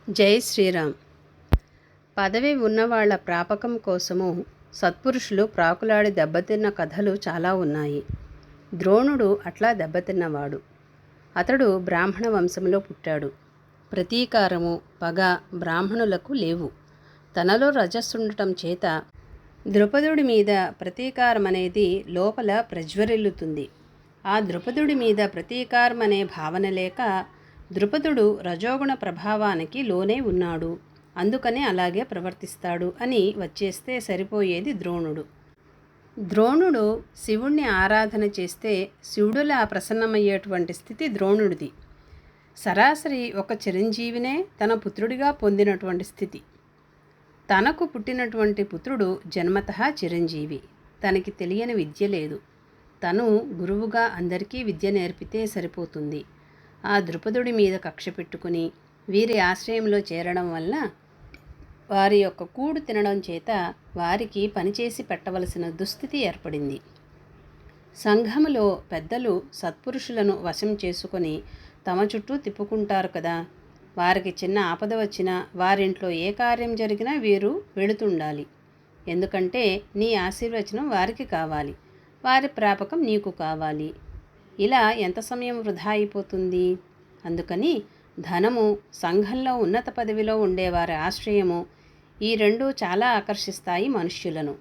జై శ్రీరామ్. పదవి ఉన్నవాళ్ల ప్రాపకం కోసము సత్పురుషులు ప్రాకులాడి దెబ్బతిన్న కథలు చాలా ఉన్నాయి. ద్రోణుడు అట్లా దెబ్బతిన్నవాడు. అతడు బ్రాహ్మణ వంశంలో పుట్టాడు. ప్రతీకారము, పగ బ్రాహ్మణులకు లేవు. తనలో రజస్సుండటం చేత ద్రుపదుడి మీద ప్రతీకారమనేది లోపల ప్రజ్వరిల్లుతుంది. ఆ ద్రుపదుడి మీద ప్రతీకారమనే భావన లేక ద్రుపదుడు రజోగుణ ప్రభావానికి లోనే ఉన్నాడు, అందుకనే అలాగే ప్రవర్తిస్తాడు అని వచ్చేస్తే సరిపోయేది ద్రోణుడు. ద్రోణుడు శివుణ్ణి ఆరాధన చేస్తే శివుడులా ప్రసన్నమయ్యేటువంటి స్థితి ద్రోణుడిది. సరాసరి ఒక చిరంజీవినే తన పుత్రుడిగా పొందినటువంటి స్థితి. తనకు పుట్టినటువంటి పుత్రుడు జన్మతః చిరంజీవి. తనకి తెలియని విద్య లేదు. తను గురువుగా అందరికీ విద్య నేర్పితే సరిపోతుంది. ఆ ద్రుపదుడి మీద కక్ష పెట్టుకుని వీరి ఆశ్రయంలో చేరడం వల్ల వారి యొక్క కూడు తినడం చేత వారికి పనిచేసి పెట్టవలసిన దుస్థితి ఏర్పడింది. సంఘములో పెద్దలు సత్పురుషులను వశం చేసుకొని తమ చుట్టూ తిప్పుకుంటారు కదా. వారికి చిన్న ఆపద వచ్చినా వారింట్లో ఏ కార్యం జరిగినా వీరు వెళుతుండాలి. ఎందుకంటే నీ ఆశీర్వచనం వారికి కావాలి, వారి ప్రాపకం నీకు కావాలి. ఇలా ఎంత సమయం వృధా అయిపోతుంది. అందుకని ధనము, సంఘంలో ఉన్నత పదవిలో ఉండేవారి ఆశ్రయము, ఈ రెండూ చాలా ఆకర్షిస్తాయి మనుష్యులను.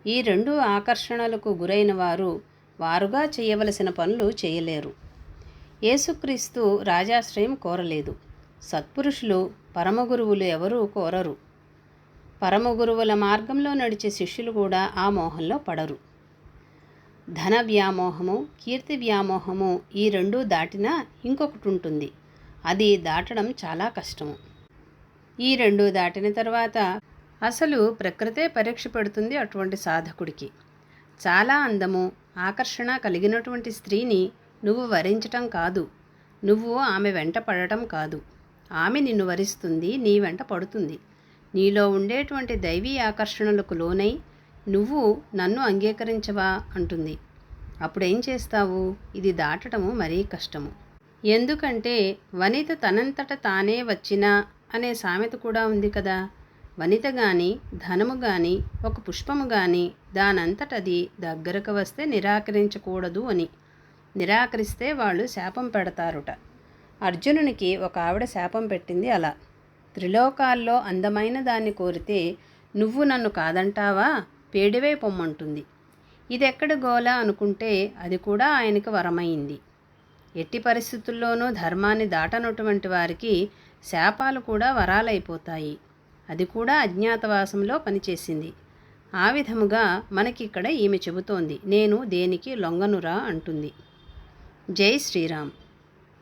ఈ రెండు ఆకర్షణలకు గురైన వారు వారుగా చేయవలసిన పనులు చేయలేరు. యేసుక్రీస్తు రాజాశ్రయం కోరలేదు. సత్పురుషులు, పరమగురువులు ఎవరూ కోరరు. పరమగురువుల మార్గంలో నడిచే శిష్యులు కూడా ఆ మోహంలో పడరు. ధన వ్యామోహము, కీర్తి వ్యామోహము ఈ రెండూ దాటినా ఇంకొకటి ఉంటుంది. అది దాటడం చాలా కష్టము. ఈ రెండూ దాటిన తర్వాత అసలు ప్రకృతే పరీక్ష పెడుతుంది అటువంటి సాధకుడికి. చాలా అందము, ఆకర్షణ కలిగినటువంటి స్త్రీని నువ్వు వరించటం కాదు, నువ్వు ఆమె వెంట పడటం కాదు. ఆమె నిన్ను వరిస్తుంది, నీ వెంట పడుతుంది. నీలో ఉండేటువంటి దైవీ ఆకర్షణలకు లోనై నువ్వు నన్ను అంగీకరించవా అంటుంది. అప్పుడేం చేస్తావు? ఇది దాటటము మరీ కష్టము. ఎందుకంటే వనిత తనంతట తానే వచ్చినా అనే సామెత కూడా ఉంది కదా. వనిత కానీ, ధనము కానీ, ఒక పుష్పము కానీ దానంతటది దగ్గరకు వస్తే నిరాకరించకూడదు అని. నిరాకరిస్తే వాళ్ళు శాపం పెడతారుట. అర్జునునికి ఒక ఆవిడ శాపం పెట్టింది అలా. త్రిలోకాల్లో అందమైన దాన్ని కోరితే నువ్వు నన్ను కాదంటావా, పేడివై పొమ్మంటుంది. ఇదెక్కడ గోల అనుకుంటే అది కూడా ఆయనకు వరమైంది. ఎట్టి పరిస్థితుల్లోనూ ధర్మాన్ని దాటనటువంటి వారికి శాపాలు కూడా వరాలైపోతాయి. అది కూడా అజ్ఞాతవాసంలో పనిచేసింది. ఆ విధముగా మనకిక్కడ ఈమె చెబుతోంది, నేను దేనికి లొంగనురా అంటుంది. జై శ్రీరామ్.